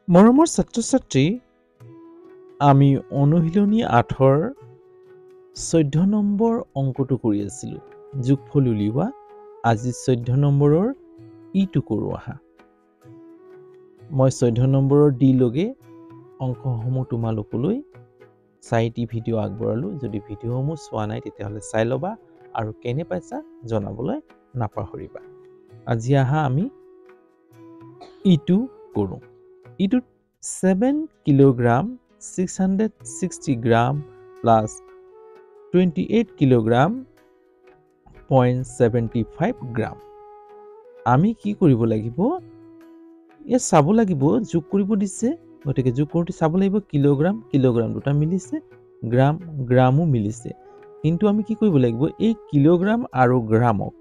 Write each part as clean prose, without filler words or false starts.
মৰমৰ ছাত্ৰ-ছাত্ৰী, আমি অনুশীলনী ৮ৰ 14 নম্বৰ অংকটো কৰি আছিলোঁ। যোগফল উলিওৱা। আজি 14 নম্বৰৰ ইটো কৰোঁ আহা। মই 14 নম্বৰৰ ডি লগে অংকসমূহ তোমালোকলৈ 4টি ভিডিঅ' আগবঢ়ালোঁ। যদি ভিডিঅ'সমূহ চোৱা নাই তেতিয়াহ'লে চাই ল'বা আৰু কেনে পাইছা জনাবলৈ নাপাহৰিবা। আজি আহা আমি ইটো কৰোঁ। ইটোত 7 কিলোগ্ৰাম 660 গ্ৰাম প্লাছ 28 কিলোগ্ৰাম 0.75 গ্ৰাম। আমি কি কৰিব লাগিব? এই চাব লাগিব, যোগ কৰিব দিছে, গতিকে যোগ কৰোঁতে চাব লাগিব কিলোগ্ৰাম কিলোগ্ৰাম দুটা মিলিছে, গ্ৰাম গ্ৰামো মিলিছে। কিন্তু আমি কি কৰিব লাগিব? এই কিলোগ্ৰাম আৰু গ্ৰামক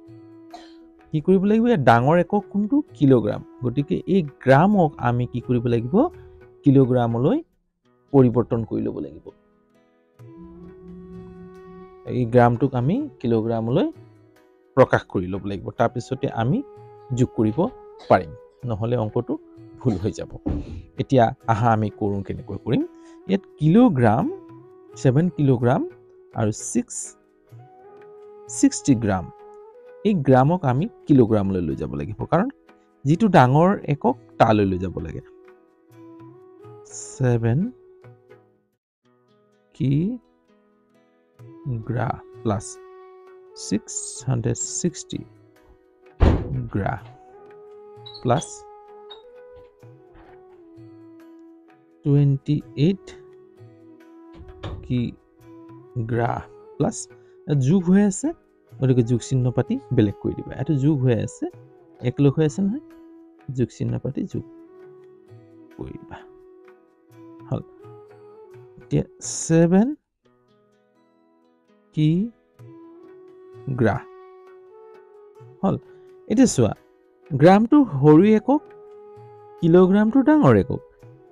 কি কৰিব লাগিব? এই ডাঙৰ একক কোনটো? কিলোগ্ৰাম। গতিকে এই গ্ৰামক আমি কি কৰিব লাগিব? কিলোগ্ৰামলৈ পৰিৱৰ্তন কৰি ল'ব লাগিব। এই গ্ৰামটোক আমি কিলোগ্ৰামলৈ প্ৰকাশ কৰি ল'ব লাগিব। তাৰপিছতে আমি যোগ কৰিব পাৰিম, নহ'লে অংকটো ভুল হৈ যাব। এতিয়া আহা আমি কৰোঁ, কেনেকৈ কৰিম। ইয়াত কিলোগ্ৰাম 7 কিলোগ্ৰাম আৰু 660 গ্ৰাম, এই গ্ৰামক আমি কিলোগ্ৰামলৈ লৈ যাব লাগিব, কাৰণ যিটো ডাঙৰ একক তালৈ লৈ যাব লাগে। 7 কিগ্ৰা প্লাছ 660 গ্ৰা প্লাছ 28 কিগ্ৰা প্লাছ যোগ হৈ আছে, গতিকে যোগ চিহ্ন পাতি বেলেগ কৰি দিবা। এইটো যোগ হৈ আছে, একলগ হৈ আছে নহয়, যোগ চিহ্ন পাতি যোগ কৰি দিবা। হ'ল। এতিয়া 7 কিগ্ৰা হ'ল। এতিয়া চোৱা, গ্ৰামটো সৰু একক, কিলোগ্ৰামটো ডাঙৰ একক।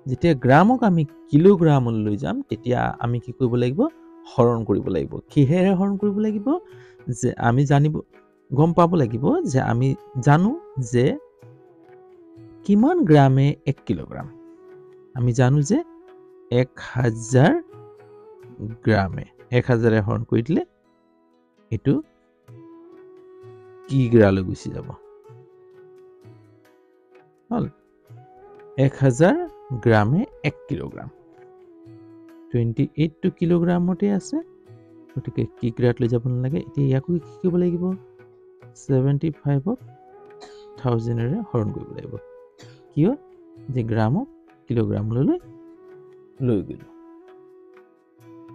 যেতিয়া গ্ৰামক আমি কিলোগ্ৰামলৈ লৈ যাম, তেতিয়া আমি কি কৰিব লাগিব? হৰণ কৰিব লাগিব। কিহেৰে হৰণ কৰিব লাগিব? যে আমি গম পাব লাগিব যে আমি জানো যে কিমান গ্ৰামে 1 কিলোগ্ৰাম। আমি জানো যে 1000 গ্ৰামে 1000 হৰণ কৰি দিলে এইটো কিগ্ৰালৈ গুচি যাব। হ'ল। 1000 গ্ৰামে 1 কিলোগ্ৰাম। 28টো কিলোগ্ৰামতে আছে, গতিকে কিগ্ৰাত লৈ যাব নালাগে। এতিয়া ইয়াকো কি কৰিব লাগিব? 75ক 1000ৰে হৰণ কৰিব লাগিব। কিয়? যে গ্ৰামক কিলোগ্ৰামলৈ লৈ গ'লো।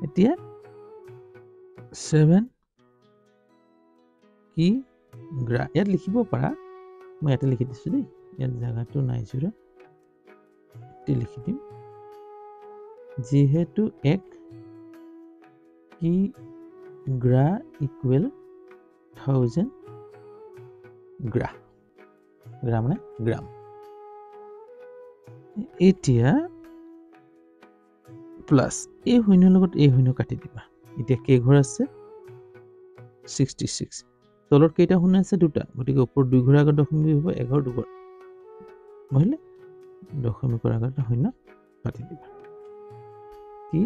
এতিয়া 7 কিগ্ৰা ইয়াত লিখিব পাৰা, মই ইয়াতে লিখি দিছোঁ দেই, ইয়াত জেগাটো নাই জোৰা, লিখি দিম। যিহেতু 1 কিগ্ৰা ইকুৱেল 1000 গ্ৰা, গ্ৰা মানে গ্ৰাম। এতিয়া প্লাছ এই শূন্যৰ লগত এই শূন্য কাটি দিবা। এতিয়া কেইঘৰ আছে? 66। তলত কেইটা শূন্য আছে? দুটা, গতিকে ওপৰত 2 ঘৰৰ আগত দশমিক হ'ব, 1 ঘৰ 2 ঘৰ, বুজিলে? দশমিকৰ আগত শূন্য কাটি দিবা। কি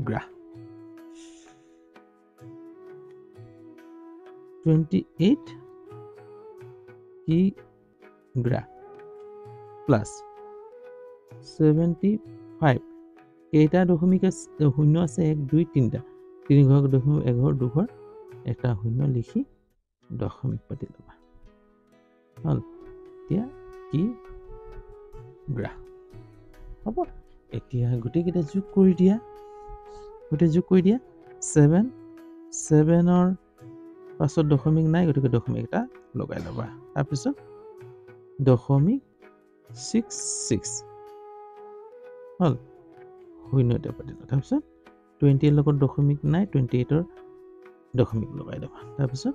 গ্ৰা 28 কিগ্ৰা প্লাছ 75, কেইটা দশমিক আছে? শূন্য আছে 1 2 3টা, 3 ঘৰ দশমিক 1 ঘৰ 2 ঘৰ, এটা শূন্য লিখি দশমিক পাতি ল'বা। হ'ল। এতিয়া কিগ্ৰা হ'ব। এতিয়া গোটেইকেইটা যোগ কৰি দিয়া, গোটেই যোগ কৰি দিয়া। 7ৰ পাছত দশমিক নাই, গতিকে দশমিক এটা লগাই ল'বা। তাৰপিছত 0.66 হ'ল, শূন্য এটা পাতি ল'বা। তাৰপিছত 20ৰ লগত দশমিক নাই, 28ৰ দশমিক লগাই ল'বা। তাৰপিছত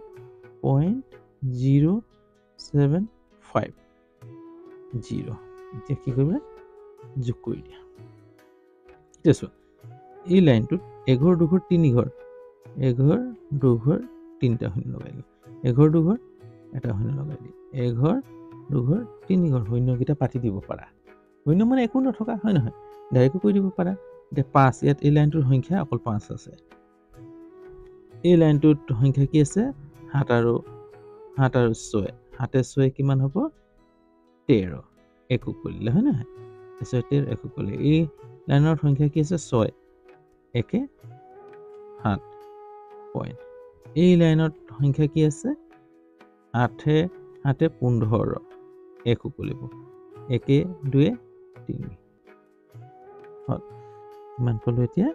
0.075 0। এতিয়া কি কৰিবা? যোগ কৰি দিয়া। এতিয়া চোৱা, এই লাইনটোত 1 ঘৰ 2 ঘৰ 3 ঘৰ, 1 ঘৰ 2 ঘৰ 3টা শূন্য লগাই দিওঁ, 1 ঘৰ 2 ঘৰ এটা শূন্য লগাই দিওঁ, 1 ঘৰ 2 ঘৰ 3 ঘৰ, শূন্যকেইটা পাতি দিব পাৰা। শূন্য মানে একো নথকা হয় নহয় ডাইৰেক্ট কৈ দিব পাৰা এতিয়া 5 ইয়াত এই লাইনটোৰ সংখ্যা অকল 5 আছে এই লাইনটোৰ সংখ্যা কি আছে 7 আৰু 6 7 6 কিমান হ'ব 13 একো কৰিলে হয় নহয় তাৰপিছত 13 একো কৰিলে এই লাইনৰ সংখ্যা কি আছে 6 একে 7 পইণ্ট এই লাইনৰ সংখ্যা কি আছে 8 7 15 একো কৰিব একে 2 3 হল কিমান পালো এতিয়া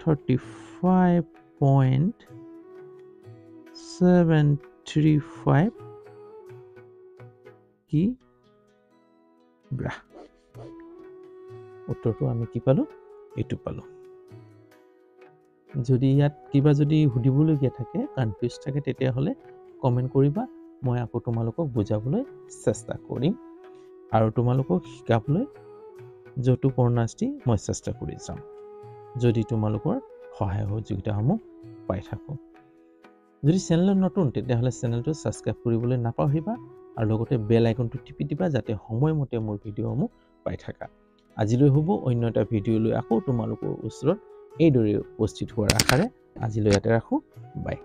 35.735 কি ব্ৰা উত্তৰটো আমি কি পালো এইটো পালো যদি ইয়াত কিবা যদি সুধিবলগীয়া থাকে কনফিউজ থাকে তেতিয়াহ'লে কমেণ্ট কৰিবা মই আকৌ তোমালোকক বুজাবলৈ চেষ্টা কৰিম আৰু তোমালোকক শিকাবলৈ যতু পৰ্ণাস্তি মই চেষ্টা কৰি যাম যদি তোমালোকৰ সহায় সহযোগিতাসমূহ পাই থাকোঁ যদি চেনেলত নতুন তেতিয়াহ'লে চেনেলটো ছাবস্ক্ৰাইব কৰিবলৈ নাপাহৰিবা আৰু লগতে বেল আইকনটো টিপি দিবা যাতে সময়মতে মোৰ ভিডিঅ'সমূহ পাই থাকা আজিলৈ হ'ব অন্য এটা ভিডিঅ' লৈ আকৌ তোমালোকৰ ওচৰত এইদৰে উপস্থিত হোৱাৰ আশাৰে আজিলৈ ইয়াতে ৰাখোঁ বাই